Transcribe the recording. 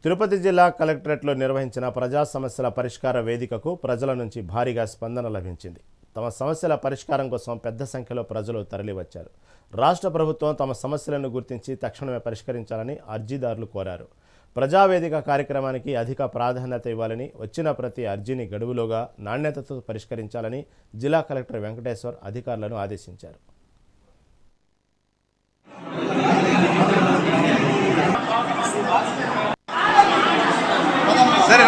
తిరుపతి జిల్లా కలెక్టరేట్లో నిర్వహించిన ప్రజా సమస్యల పరిష్కార వేదికకు ప్రజల నుంచి భారీగా స్పందన లభించింది. తమ సమస్యల పరిష్కారం కోసం పెద్ద సంఖ్యలో ప్రజలు తరలివచ్చారు. రాష్ట్ర ప్రభుత్వం తమ సమస్యలను గుర్తించి తక్షణమే పరిష్కరించాలని అర్జీదారులు కోరారు. ప్రజావేదిక కార్యక్రమానికి అధిక ప్రాధాన్యత ఇవ్వాలని, వచ్చిన ప్రతి అర్జీని గడువులోగా నాణ్యతతో పరిష్కరించాలని జిల్లా కలెక్టర్ వెంకటేశ్వర్ అధికారులను ఆదేశించారు. సరే